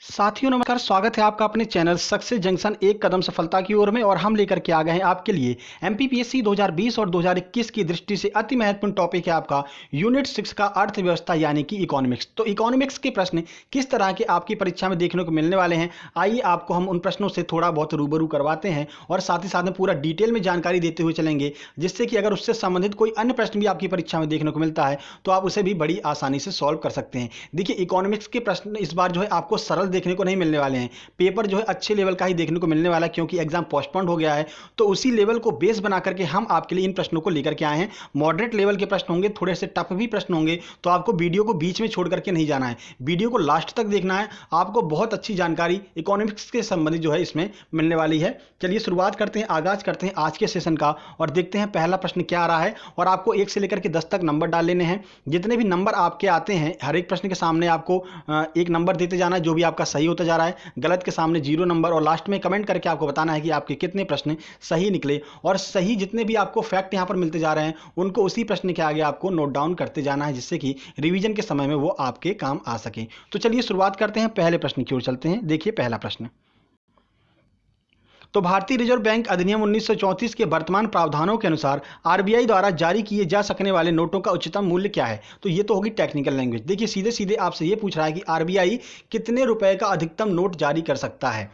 साथियों नमस्कार, स्वागत है आपका अपने चैनल सक्सेस जंक्शन एक कदम सफलता की ओर में। और हम लेकर के आ गए हैं आपके लिए एमपीपीएससी 2020 और 2021 की दृष्टि से अति महत्वपूर्ण टॉपिक है आपका यूनिट 6 का अर्थव्यवस्था यानी कि इकोनॉमिक्स। तो इकोनॉमिक्स के प्रश्न किस तरह के आपकी परीक्षा में देखने को मिलने वाले हैं, आइए आपको हम उन प्रश्नों से थोड़ा बहुत रूबरू करवाते हैं और साथ ही साथ में पूरा डिटेल में जानकारी देते हुए चलेंगे, जिससे कि अगर उससे संबंधित कोई अन्य प्रश्न भी आपकी परीक्षा में देखने को मिलता है तो आप उसे भी बड़ी आसानी से सॉल्व कर सकते हैं। देखिए, इकोनॉमिक्स के प्रश्न इस बार जो है आपको सरल देखने को नहीं मिलने वाले हैं। पेपर जो है अच्छे लेवल का ही देखने को मिलने वाला है, क्योंकि एग्जाम पोस्टपोन्ड हो गया है। तो उसी लेवल को बेस बना करके हम आपके लिए इन प्रश्नों को लेकर के आए हैं। मॉडरेट लेवल के प्रश्न होंगे, थोड़े से टफ भी प्रश्न होंगे, तो आपको वीडियो को बीच में छोड़ करके नहीं जाना है, वीडियो को लास्ट तक देखना है। आपको बहुत अच्छी जानकारी इकोनॉमिक्स के संबंधित जो है इसमें मिलने वाली है। चलिए शुरुआत करते हैं, आगाज करते हैं आज के सेशन का और देखते हैं पहला प्रश्न क्या आ रहा है। और आपको 1 से लेकर के 10 तक नंबर डाल लेने हैं। जितने भी नंबर आपके आते हैं, हर एक प्रश्न के सामने आपको एक नंबर देते जाना है, जो भी आपका सही होता जा रहा है। गलत के सामने 0 नंबर, और लास्ट में कमेंट करके आपको बताना है कि आपके कितने प्रश्न सही निकले। और सही जितने भी आपको फैक्ट यहां पर मिलते जा रहे हैं उनको उसी प्रश्न के आगे आपको नोट डाउन करते जाना है, जिससे कि रिवीजन के समय में वो आपके काम आ सके। तो चलिए शुरुआत करते हैं, पहले प्रश्न की ओर चलते हैं। देखिए पहला प्रश्न, तो भारतीय रिजर्व बैंक अधिनियम 1934 के वर्तमान प्रावधानों के अनुसार आरबीआई द्वारा जारी किए जा सकने वाले नोटों का उच्चतम मूल्य क्या है। तो ये तो होगी टेक्निकल लैंग्वेज। देखिए सीधे सीधे आपसे ये पूछ रहा है कि आरबीआई कितने रुपए का अधिकतम नोट जारी कर सकता है।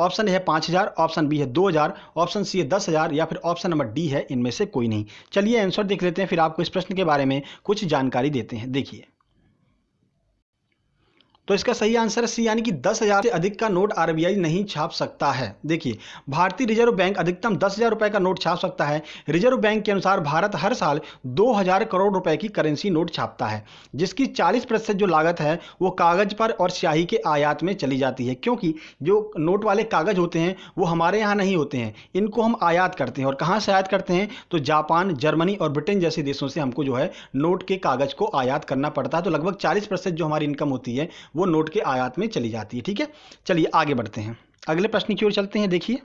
ऑप्शन है 5000, ऑप्शन बी है 2000, ऑप्शन सी है 10,000 या फिर ऑप्शन नंबर डी है इनमें से कोई नहीं। चलिए आंसर देख लेते हैं, फिर आपको इस प्रश्न के बारे में कुछ जानकारी देते हैं। देखिए, तो इसका सही आंसर है सी, यानी कि 10,000 से अधिक का नोट आरबीआई नहीं छाप सकता है। देखिए, भारतीय रिजर्व बैंक अधिकतम 10,000 रुपए का नोट छाप सकता है। रिजर्व बैंक के अनुसार भारत हर साल 2,000 करोड़ रुपए की करेंसी नोट छापता है, जिसकी 40% जो लागत है वो कागज पर और स्याही के आयात में चली जाती है। क्योंकि जो नोट वाले कागज होते हैं वो हमारे यहाँ नहीं होते हैं, इनको हम आयात करते हैं। और कहाँ से आयात करते हैं, तो जापान, जर्मनी और ब्रिटेन जैसे देशों से हमको जो है नोट के कागज को आयात करना पड़ता है। तो लगभग 40% जो हमारी इनकम होती है वो नोट के आयात में चली जाती है। ठीक है, चलिए आगे बढ़ते हैं, अगले प्रश्न की ओर चलते हैं। देखिए,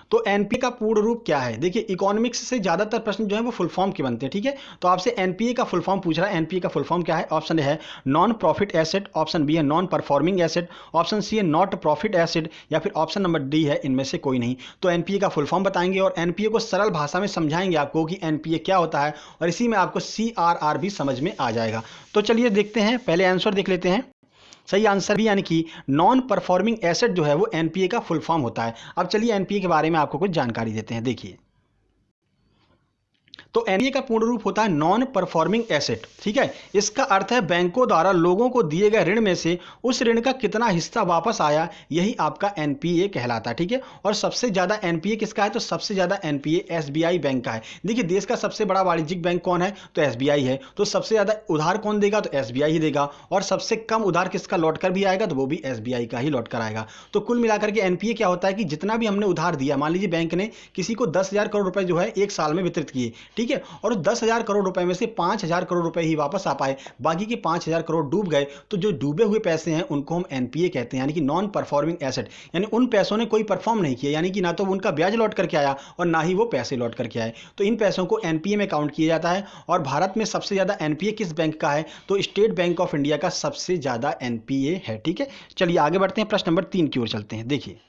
तो एनपीए का पूर्ण रूप क्या है। देखिए, इकोनॉमिक्स से ज्यादातर प्रश्न जो है वो फुल फॉर्म के बनते हैं। ठीक है, तो आपसे एनपीए का फुल फॉर्म पूछ रहा है। एनपीए का फुल फॉर्म क्या है। ऑप्शन है non profit asset, option B है non performing asset, option C है नॉट प्रॉफिट एसेट या फिर ऑप्शन नंबर डी है इनमें से कोई नहीं। तो एनपीए का फुल फॉर्म बताएंगे और एनपीए को सरल भाषा में समझाएंगे आपको कि एनपीए क्या होता है, और इसी में आपको सीआरआर भी समझ में आ जाएगा। तो चलिए देखते हैं, पहले आंसर देख लेते हैं। सही आंसर भी, यानी कि नॉन परफॉर्मिंग एसेट जो है वो एनपीए का फुल फॉर्म होता है। अब चलिए एनपीए के बारे में आपको कुछ जानकारी देते हैं। देखिए, तो एनपीए का पूर्ण रूप होता है नॉन परफॉर्मिंग एसेट। ठीक है, इसका अर्थ है बैंकों द्वारा लोगों को दिए गए ऋण में से उस ऋण का कितना हिस्सा वापस आया, यही आपका एनपीए कहलाता है। ठीक है, और सबसे ज्यादा एनपीए किसका है, तो सबसे ज्यादा एनपीए एसबीआई बैंक का है। देखिए, देश का सबसे बड़ा वाणिज्यिक बैंक कौन है, तो एसबीआई है। तो सबसे ज्यादा उधार कौन देगा, तो एसबीआई ही देगा। और सबसे कम उधार किसका लौट कर भी आएगा, तो वो भी एसबीआई का ही लौट कर आएगा। तो कुल मिलाकर के एनपीए क्या होता है कि जितना भी हमने उधार दिया, मान लीजिए बैंक ने किसी को 10,000 करोड़ रुपए जो है एक साल में वितरित किए, ठीक है, और 10,000 करोड़ रुपए में से 5,000 करोड़ रुपए ही वापस आ पाए, बाकी के 5,000 करोड़ डूब गए, तो जो डूबे हुए पैसे हैं उनको हम एनपीए कहते हैं, यानी कि नॉन परफॉर्मिंग एसेट। यानी उन पैसों ने कोई परफॉर्म नहीं किया, यानी कि ना तो उनका ब्याज लौट करके आया और ना ही वो पैसे लौट करके आए, तो इन पैसों को एनपीए में काउंट किया जाता है। और भारत में सबसे ज्यादा एनपीए किस बैंक का है, तो स्टेट बैंक ऑफ इंडिया का सबसे ज्यादा एनपीए है। ठीक है, चलिए आगे बढ़ते हैं, प्रश्न नंबर 3 की ओर चलते हैं। देखिए,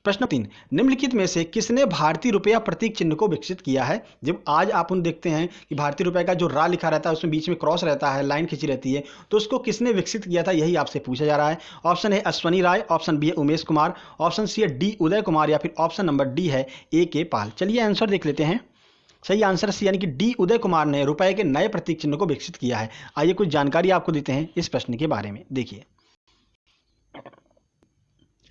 प्रश्न 3, निम्नलिखित में से किसने भारतीय रुपया प्रतीक चिन्ह को विकसित किया है। जब आज आप उन देखते हैं कि भारतीय रुपये का जो रा लिखा रहता है उसमें बीच में क्रॉस रहता है, लाइन खींची रहती है, तो उसको किसने विकसित किया था, यही आपसे पूछा जा रहा है। ऑप्शन है अश्वनी राय, ऑप्शन बी है उमेश कुमार, ऑप्शन सी है डी उदय कुमार या फिर ऑप्शन नंबर डी है ए के पाल। चलिए आंसर देख लेते हैं। सही आंसर सी, यानी कि डी उदय कुमार ने रुपए के नए प्रतीक चिन्ह को विकसित किया है। आइए कुछ जानकारी आपको देते हैं इस प्रश्न के बारे में। देखिए,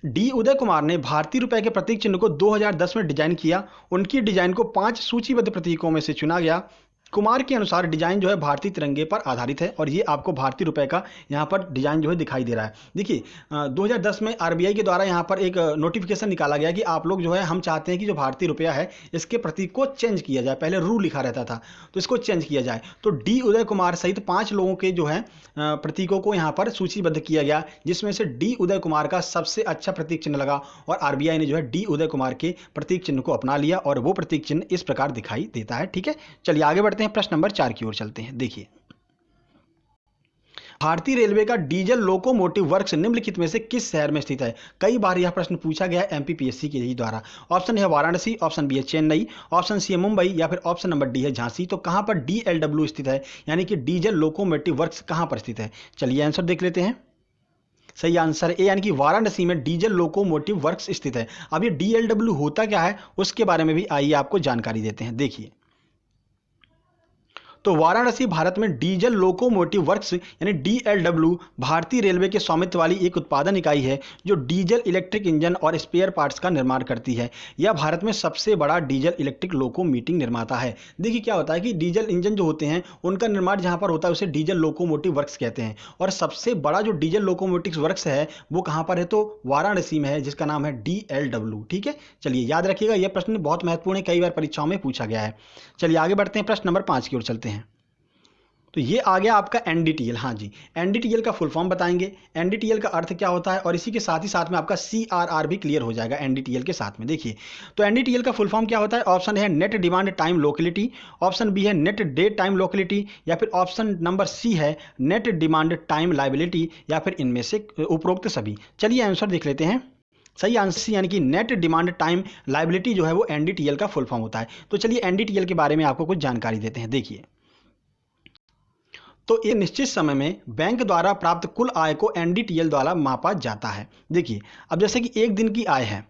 डी उदय कुमार ने भारतीय रुपए के प्रतीक चिन्ह को 2010 में डिजाइन किया। उनकी डिजाइन को 5 सूचीबद्ध प्रतीकों में से चुना गया। कुमार के अनुसार डिजाइन जो है भारतीय तिरंगे पर आधारित है, और ये आपको भारतीय रुपए का यहाँ पर डिजाइन जो है दिखाई दे रहा है। देखिए, 2010 में आरबीआई के द्वारा यहाँ पर एक नोटिफिकेशन निकाला गया कि आप लोग जो है, हम चाहते हैं कि जो भारतीय रुपया है इसके प्रतीक को चेंज किया जाए। पहले रू लिखा रहता था, तो इसको चेंज किया जाए। तो डी उदय कुमार सहित 5 लोगों के जो है प्रतीकों को यहाँ पर सूचीबद्ध किया गया, जिसमें से डी उदय कुमार का सबसे अच्छा प्रतीक चिन्ह लगा, और आरबीआई ने जो है डी उदय कुमार के प्रतीक चिन्ह को अपना लिया, और वो प्रतीक चिन्ह इस प्रकार दिखाई देता है। ठीक है, चलिए आगे बढ़ते हैं, प्रश्न नंबर 4 की ओर चलते हैं। देखिए, भारतीय रेलवे का डीजल लोकोमोटिव वर्क्स निम्नलिखित में से किस शहर में स्थित है? कई बार यह प्रश्न पूछा गया है एमपीपीएससी के ही द्वारा। ऑप्शन है वाराणसी, ऑप्शन बी है चेन्नई, ऑप्शन सी है मुंबई या फिर ऑप्शन नंबर डी है झांसी। तो कहां पर डीएलडब्ल्यू स्थित है, यानी कि डीजल लोकोमोटिव वर्क्स कहां पर स्थित है? चलिए आंसर देख लेते हैं। सही आंसर ए, यानी कि वाराणसी में डीजल लोकोमोटिव वर्क्स स्थित है। अब ये डीएलडब्ल्यू होता क्या है उसके बारे में भी आइए आपको जानकारी देते हैं। देखिए, तो वाराणसी भारत में डीजल लोकोमोटिव वर्क्स यानी डीएलडब्ल्यू भारतीय रेलवे के स्वामित्व वाली एक उत्पादन इकाई है जो डीजल इलेक्ट्रिक इंजन और स्पेयर पार्ट्स का निर्माण करती है। यह भारत में सबसे बड़ा डीजल इलेक्ट्रिक लोकोमोटिव निर्माता है। देखिए क्या होता है कि डीजल इंजन जो होते हैं उनका निर्माण जहां पर होता है उसे डीजल लोकोमोटिव वर्क्स कहते हैं, और सबसे बड़ा जो डीजल लोकोमोटिव वर्क्स है वो कहां पर है? तो वाराणसी में है, जिसका नाम है डीएलडब्ल्यू। ठीक है, चलिए याद रखिएगा, यह प्रश्न बहुत महत्वपूर्ण है, कई बार परीक्षाओं में पूछा गया है। चलिए आगे बढ़ते हैं, प्रश्न नंबर 5 की ओर चलते हैं। तो ये आ गया आपका एनडीटीएल। हाँ जी, एनडीटीएल का फुल फॉर्म बताएंगे, एनडीटीएल का अर्थ क्या होता है, और इसी के साथ ही साथ में आपका सीआरआर भी क्लियर हो जाएगा एनडीटीएल के साथ में। देखिए, तो एनडीटीएल का फुल फॉर्म क्या होता है? ऑप्शन है net demand time locality, option B है नेट डे टाइम लोकेलिटी, या फिर ऑप्शन नंबर सी है नेट डिमांड टाइम लाइबिलिटी, या फिर इनमें से उपरोक्त सभी। चलिए आंसर देख लेते हैं। सही आंसर यानी कि नेट डिमांड टाइम लाइबिलिटी जो है वो एनडीटीएल का फुल फॉर्म होता है। तो चलिए एनडीटीएल के बारे में आपको कुछ जानकारी देते हैं। देखिए, तो एक निश्चित समय में बैंक द्वारा प्राप्त कुल आय को एनडीटीएल द्वारा मापा जाता है। देखिए, अब जैसे कि एक दिन की आय है,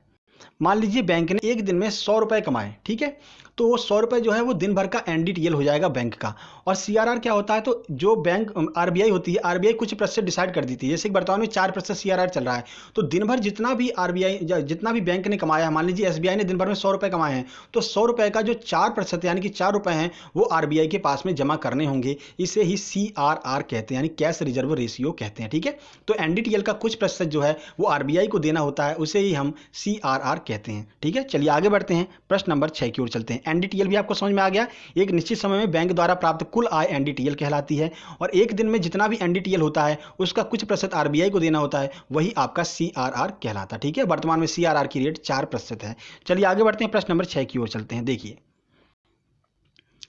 मान लीजिए बैंक ने एक दिन में 100 रुपए कमाए, ठीक है, तो वो 100 रुपए जो है वो दिन भर का एनडीटीएल हो जाएगा बैंक का। और सीआरआर क्या होता है? तो जो बैंक आरबीआई होती है, आरबीआई कुछ प्रतिशत डिसाइड कर देती है। जैसे कि वर्तमान में 4% सीआरआर चल रहा है, तो दिन भर जितना भी आरबीआई जितना भी बैंक ने कमाया है, मान लीजिए एसबीआई ने दिन भर में 100 रुपए कमाए हैं, तो 100 रुपए का जो 4% यानी कि 4 रुपए हैं वो आरबीआई के पास में जमा करने होंगे। इसे ही सीआरआर कहते हैं, यानी कैश रिजर्व रेशियो कहते हैं। ठीक है, तो एनडीटीएल का कुछ प्रतिशत जो है वो आरबीआई को देना होता है, उसे ही हम सीआरआर कहते हैं। ठीक है, चलिए आगे बढ़ते हैं, प्रश्न नंबर 6 की ओर चलते हैं। एनडीटीएल भी आपको समझ में आ गया, एक निश्चित समय में बैंक द्वारा प्राप्त कुल आय एनडीटीएल कहलाती है, और एक दिन में जितना भी एनडीटीएल होता है उसका कुछ प्रतिशत आरबीआई को देना होता है, वही आपका सीआरआर कहलाता है। ठीक है, वर्तमान में सीआरआर की रेट 4% है। चलिए आगे बढ़ते हैं, प्रश्न नंबर 6 की ओर चलते हैं। देखिए,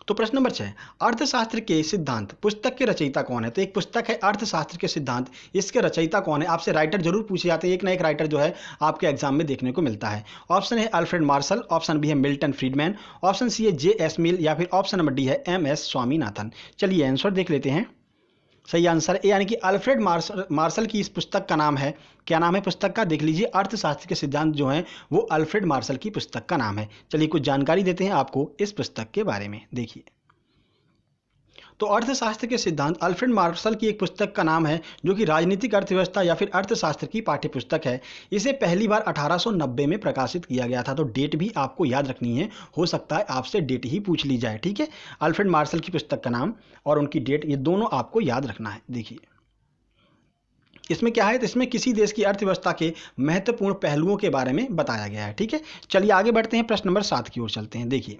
तो प्रश्न नंबर 6, अर्थशास्त्र के सिद्धांत पुस्तक के रचयिता कौन है? तो एक पुस्तक है अर्थशास्त्र के सिद्धांत, इसके रचयिता कौन है? आपसे राइटर जरूर पूछे जाते हैं, एक ना एक राइटर जो है आपके एग्जाम में देखने को मिलता है। ऑप्शन है अल्फ्रेड मार्शल, ऑप्शन बी है मिल्टन फ्रीडमैन, ऑप्शन सी है जे.एस. मिल, या फिर ऑप्शन नंबर डी है एम.एस. स्वामीनाथन। चलिए आंसर देख लेते हैं। सही आंसर ए, यानी कि अल्फ्रेड मार्शल की इस पुस्तक का नाम है, क्या नाम है पुस्तक का? देख लीजिए, अर्थशास्त्र के सिद्धांत जो है वो अल्फ्रेड मार्शल की पुस्तक का नाम है। चलिए कुछ जानकारी देते हैं आपको इस पुस्तक के बारे में। देखिए, तो अर्थशास्त्र के सिद्धांत अल्फ्रेड मार्शल की एक पुस्तक का नाम है, जो कि राजनीतिक अर्थव्यवस्था या फिर अर्थशास्त्र की पाठ्यपुस्तक है। इसे पहली बार 1890 में प्रकाशित किया गया था। तो डेट भी आपको याद रखनी है, हो सकता है आपसे डेट ही पूछ ली जाए। ठीक है, अल्फ्रेड मार्शल की पुस्तक का नाम और उनकी डेट, ये दोनों आपको याद रखना है। देखिए, इसमें क्या है? तो इसमें किसी देश की अर्थव्यवस्था के महत्वपूर्ण पहलुओं के बारे में बताया गया है। ठीक है, चलिए आगे बढ़ते हैं, प्रश्न नंबर 7 की ओर चलते हैं। देखिए,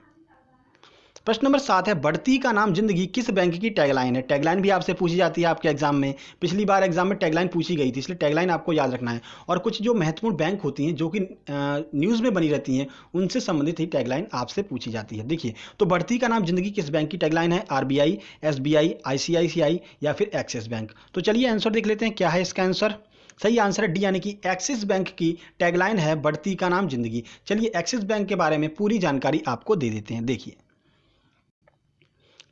प्रश्न नंबर 7 है, बढ़ती का नाम जिंदगी किस बैंक की टैगलाइन है? टैगलाइन भी आपसे पूछी जाती है आपके एग्जाम में, पिछली बार एग्जाम में टैगलाइन पूछी गई थी, इसलिए टैगलाइन आपको याद रखना है। और कुछ जो महत्वपूर्ण बैंक होती हैं जो कि न्यूज़ में बनी रहती हैं, उनसे संबंधित ही टैगलाइन आपसे पूछी जाती है। देखिए, तो बढ़ती का नाम जिंदगी किस बैंक की टैगलाइन है? आरबीआई, एसबीआई, आईसीआईसीआई या फिर एक्सिस बैंक। तो चलिए आंसर देख लेते हैं, क्या है इसका आंसर? सही आंसर है डी, यानी कि एक्सिस बैंक की टैगलाइन है बढ़ती का नाम जिंदगी। चलिए एक्सिस बैंक के बारे में पूरी जानकारी आपको दे देते हैं। देखिए,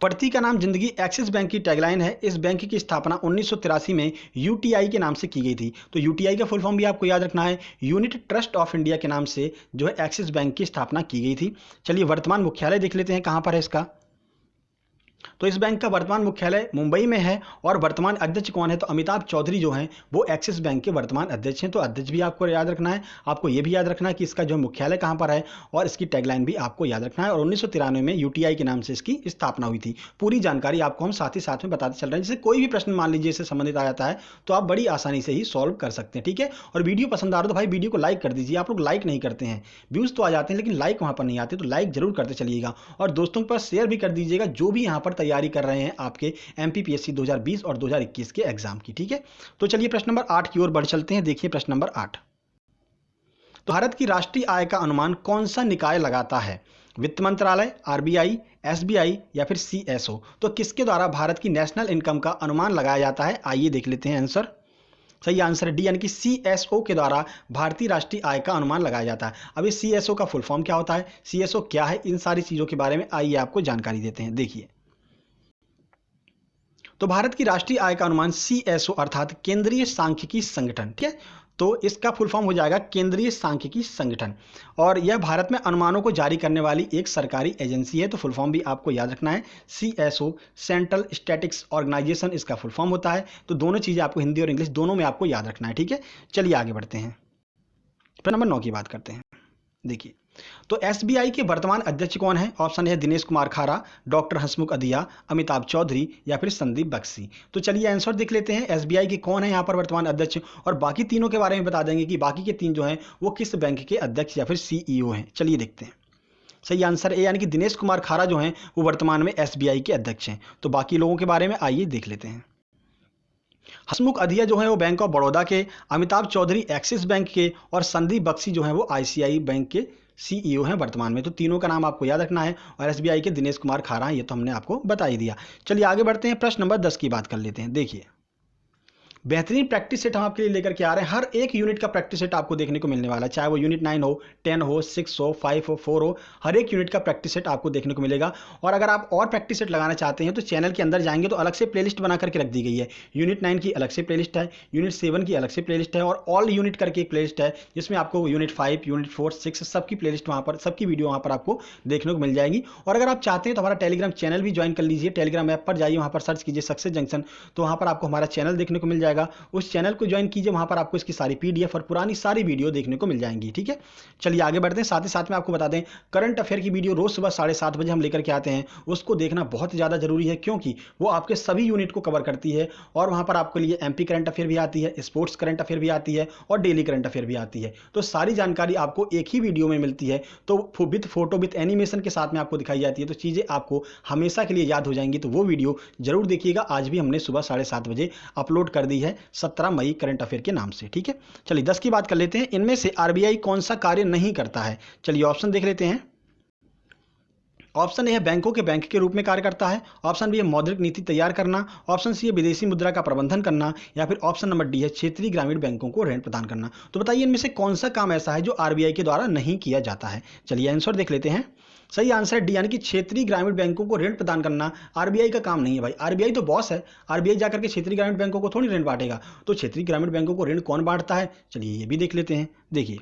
बढ़ती का नाम जिंदगी एक्सिस बैंक की टैगलाइन है। इस बैंक की स्थापना 1983 में यूटीआई के नाम से की गई थी। तो यूटीआई का फुल फॉर्म भी आपको याद रखना है, यूनिट ट्रस्ट ऑफ इंडिया के नाम से जो है एक्सिस बैंक की स्थापना की गई थी। चलिए वर्तमान मुख्यालय देख लेते हैं, कहां पर है इसका? तो इस बैंक का वर्तमान मुख्यालय मुंबई में है, और वर्तमान अध्यक्ष कौन है? तो अमिताभ चौधरी जो हैं वो एक्सिस बैंक के वर्तमान अध्यक्ष हैं। तो अध्यक्ष भी आपको याद रखना है, आपको ये भी याद रखना है कि इसका जो मुख्यालय कहाँ पर है, और इसकी टैगलाइन भी आपको याद रखना है। और 1993 में यूटीआई के नाम से इसकी स्थापना हुई थी। पूरी जानकारी आपको हम साथ ही साथ में बताते चल रहे हैं, जैसे कोई भी प्रश्न मान लीजिए इससे संबंधित आ जाता है तो आप बड़ी आसानी से ही सॉल्व कर सकते हैं। ठीक है, और वीडियो पसंद आ रहा तो भाई वीडियो को लाइक कर दीजिए। आप लोग लाइक नहीं करते हैं, व्यूज़ तो आ जाते हैं लेकिन लाइक वहाँ पर नहीं आते, तो लाइक जरूर करते चलिएगा, और दोस्तों के पास शेयर भी कर दीजिएगा जो भी यहाँ पर तैयारी कर रहे हैं आपके एमपीपीएससी 2020 और 2021 के एग्जाम की। ठीक है, तो चलिए प्रश्न नंबर 8 की ओर बढ़ चलते हैं। देखिए प्रश्न नंबर 8, तो भारत की राष्ट्रीय आय का अनुमान कौन सा निकाय लगाता है? वित्त मंत्रालय, आरबीआई, एसबीआई या फिर सीएसओ। तो किसके द्वारा भारत की नेशनल इनकम का अनुमान लगाया जाता है, आइए देख लेते हैं आंसर। सही आंसर है डी, यानी कि सीएसओ के द्वारा भारतीय राष्ट्रीय आय का अनुमान लगाया जाता है। अब इस सीएसओ का फुल फॉर्म क्या होता है, सीएसओ क्या है, इन सारी चीजों के बारे में आइए आपको जानकारी देते हैं। देखिए, तो भारत की राष्ट्रीय आय का अनुमान सीएसओ अर्थात केंद्रीय सांख्यिकी संगठन, ठीक है, तो इसका फुल फॉर्म हो जाएगा केंद्रीय सांख्यिकी संगठन, और यह भारत में अनुमानों को जारी करने वाली एक सरकारी एजेंसी है। तो फुल फॉर्म भी आपको याद रखना है, सीएसओ सेंट्रल स्टैटिस्टिक्स ऑर्गेनाइजेशन इसका फुल फॉर्म होता है। तो दोनों चीजें आपको हिंदी और इंग्लिश दोनों में आपको याद रखना है, ठीक है। चलिए आगे बढ़ते हैं, प्रश्न नंबर 9 की बात करते हैं। देखिए, तो एसबीआई के वर्तमान अध्यक्ष कौन है, ऑप्शन है दिनेश कुमार खारा, डॉक्टर हंसमुख अधिया, अमिताभ चौधरी या फिर संदीप बख्शी। तो चलिए आंसर देख लेते हैं, एसबीआई के कौन है यहाँ पर वर्तमान अध्यक्ष, और बाकी तीनों के बारे में बता देंगे कि बाकी के तीन जो हैं वो किस बैंक के अध्यक्ष या फिर सीईओ हैं। चलिए देखते हैं, सही आंसर ए, यानी कि दिनेश कुमार खारा जो हैं वो वर्तमान में एसबीआई के अध्यक्ष हैं। तो बाकी लोगों के बारे में आइए देख लेते हैं। हसमुख अधिया जो है वो बैंक ऑफ बड़ौदा के, अमिताभ चौधरी एक्सिस बैंक के, और संदीप बख्शी जो है वो आईसीआई बैंक के सीईओ हैं वर्तमान में। तो तीनों का नाम आपको याद रखना है, और एसबीआई के दिनेश कुमार खारा हैं, ये तो हमने आपको बता ही दिया। चलिए आगे बढ़ते हैं, प्रश्न नंबर 10 की बात कर लेते हैं। देखिए, बेहतरीन प्रैक्टिस सेट हम आपके लिए लेकर के आ रहे हैं। हर एक यूनिट का प्रैक्टिस सेट आपको देखने को मिलने वाला है, चाहे वो यूनिट 9 हो, 10 हो, 6 हो, 5 हो, 4 हो, हर एक यूनिट का प्रैक्टिस सेट आपको देखने को मिलेगा। और अगर आप और प्रैक्टिस सेट लगाना चाहते हैं तो चैनल के अंदर जाएंगे तो अलग से प्लेलिस्ट बना करके रख दी गई है। यूनिट 9 की अलग से प्लेलिस्ट है, यूनिट 7 की अलग से प्लेलिस्ट है, और ऑल यूनिट करके एक प्लेलिस्ट है जिसमें आपको यूनिट 5, यूनिट 4, 6 सबकी प्लेलिस्ट वहाँ पर, सबकी वीडियो वहाँ पर आपको देखने को मिल जाएगी। और अगर आप चाहते हैं तो हमारा टेलीग्राम चैनल भी ज्वाइन कर लीजिए। टेलीग्राम ऐप पर जाइए, वहाँ पर सर्च कीजिए सक्सेस जंक्शन, तो वहाँ पर आपको हमारा चैनल देखने को मिल जाएगा। उस चैनल को ज्वाइन कीजिए, वहां पर आपको इसकी सारी पीडीएफ और पुरानी सारी वीडियो देखने को मिल जाएंगी, ठीक है। चलिए आगे बढ़ते हैं, साथ ही साथ में आपको बता दें करंट अफेयर की वीडियो रोज सुबह 7:30 बजे हम लेकर के आते हैं। उसको देखना बहुत ज्यादा जरूरी है, क्योंकि वो आपके सभी यूनिट को कवर करती है, और वहां पर आपके लिए एमपी करंट अफेयर भी आती है, स्पोर्ट्स करंट अफेयर भी आती है, और डेली करंट अफेयर भी आती है। तो सारी जानकारी आपको एक ही वीडियो में मिलती है, तो विथ फोटो विथ एनिमेशन के साथ में आपको दिखाई जाती है। तो चीजें आपको हमेशा के लिए याद हो जाएंगी। तो वो वीडियो जरूर देखिएगा। आज भी हमने सुबह 7:30 बजे अपलोड कर दी है 17 मई करंट अफेयर के नाम से, ठीक है। चलिए 10 की बात कर लेते हैं। इनमें से आरबीआई कौन सा कार्य नहीं करता है, चलिए ऑप्शन देख लेते हैं। ऑप्शन ए है बैंकों के बैंक के रूप में कार्य करता है, ऑप्शन बी है मौद्रिक नीति तैयार करना, ऑप्शन सी है विदेशी मुद्रा का प्रबंधन करना, या फिर ऑप्शन नंबर डी है क्षेत्रीय ग्रामीण बैंकों को ऋण प्रदान करना। तो बताइए इनमें से कौन सा काम ऐसा है जो आरबीआई के द्वारा नहीं किया जाता है। चलिए आंसर देख लेते हैं। सही आंसर है डी, यानी कि क्षेत्रीय ग्रामीण बैंकों को ऋण प्रदान करना आरबीआई का काम नहीं है भाई। आरबीआई तो बॉस है, आरबीआई जाकर के क्षेत्रीय ग्रामीण बैंकों को थोड़ी ऋण बांटेगा। तो क्षेत्रीय ग्रामीण बैंकों को ऋण कौन बांटता है, चलिए ये भी देख लेते हैं। देखिए,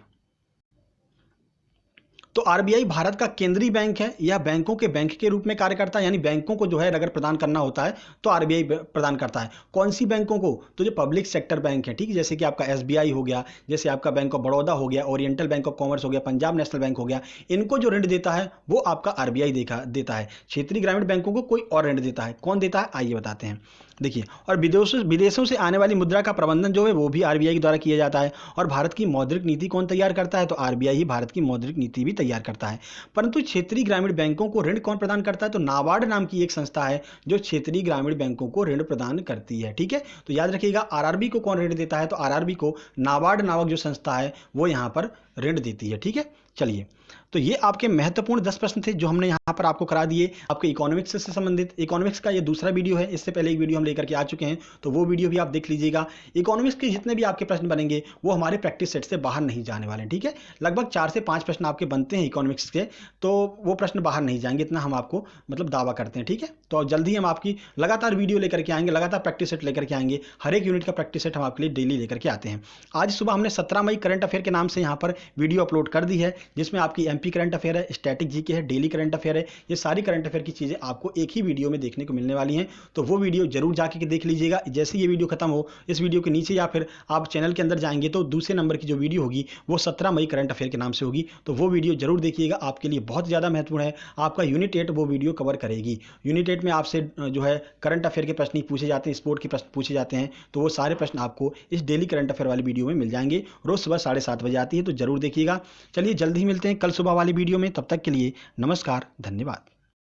तो आरबीआई भारत का केंद्रीय बैंक है, यह बैंकों के बैंक के रूप में कार्य करता है, यानी बैंकों को जो है अगर प्रदान करना होता है तो आरबीआई प्रदान करता है। कौन सी बैंकों को, तो जो पब्लिक सेक्टर बैंक है, ठीक है, जैसे कि आपका एसबीआई हो गया, जैसे आपका बैंक ऑफ बड़ौदा हो गया, ओरिएंटल बैंक ऑफ कॉमर्स हो गया, पंजाब नेशनल बैंक हो गया, इनको जो ऋण देता है वो आपका आरबीआई देता है। क्षेत्रीय ग्रामीण बैंकों को कोई और ऋण देता है, कौन देता है आइए बताते हैं। देखिए, और विदेशों से आने वाली मुद्रा का प्रबंधन जो है वो भी आरबीआई के द्वारा किया जाता है। और भारत की मौद्रिक नीति कौन तैयार करता है, तो आरबीआई ही भारत की मौद्रिक नीति भी तैयार करता है। परंतु क्षेत्रीय ग्रामीण बैंकों को ऋण कौन प्रदान करता है, तो नाबार्ड नाम की एक संस्था है जो क्षेत्रीय ग्रामीण बैंकों को ऋण प्रदान करती है, ठीक है। तो याद रखिएगा, आरआरबी को कौन ऋण देता है, तो आरआरबी को नाबार्ड नामक जो संस्था है वो यहाँ पर ऋण देती है, ठीक है। चलिए, तो ये आपके महत्वपूर्ण 10 प्रश्न थे जो हमने यहाँ पर आपको करा दिए। आपके इकोनॉमिक्स से संबंधित, इकोनॉमिक्स का ये दूसरा वीडियो है, इससे पहले एक वीडियो हम लेकर के आ चुके हैं, तो वो वीडियो भी आप देख लीजिएगा। इकोनॉमिक्स के जितने भी आपके प्रश्न बनेंगे वो हमारे प्रैक्टिस सेट से बाहर नहीं जाने वाले हैं, ठीक है। लगभग 4 से 5 प्रश्न आपके बनते हैं इकोनॉमिक्स के, तो वो प्रश्न बाहर नहीं जाएंगे, इतना हम आपको मतलब दावा करते हैं, ठीक है। तो जल्दी हम आपकी लगातार वीडियो लेकर के आएंगे, लगातार प्रैक्टिस सेट लेकर के आएंगे। हर एक यूनिट का प्रैक्टिस सेट हम आपके लिए डेली लेकर के आते हैं। आज सुबह हमने 17 मई करंट अफेयर के नाम से यहाँ पर वीडियो अपलोड कर दी है, जिसमें आपकी एमपी करंट अफेयर है, स्टैटिक जीके है, डेली करंट अफेयर है। ये सारी करंट अफेयर की चीजें आपको एक ही वीडियो में देखने को मिलने वाली हैं। तो वो वीडियो जरूर जाके देख लीजिएगा। जैसे ये वीडियो खत्म हो, इस वीडियो के नीचे या फिर आप चैनल के अंदर जाएंगे तो दूसरे नंबर की जो वीडियो होगी वो 17 मई करंट अफेयर के नाम से होगी। तो वो वीडियो जरूर देखिएगा, आपके लिए बहुत ज्यादा महत्वपूर्ण है। आपका यूनिट 8 वो वीडियो कवर करेगी। यूनिट 8 में आपसे जो है करंट अफेयर के प्रश्न पूछे जाते हैं, स्पोर्ट के प्रश्न पूछे जाते हैं, तो वो सारे प्रश्न आपको इस डेली करंट अफेयर वाली वीडियो में मिल जाएंगे। रोज सुबह 7:30 बजे आती है, तो जरूर देखिएगा। चलिए जल्दी ही मिलते हैं कल सुबह वाली वीडियो में, तब तक के लिए नमस्कार, धन्यवाद।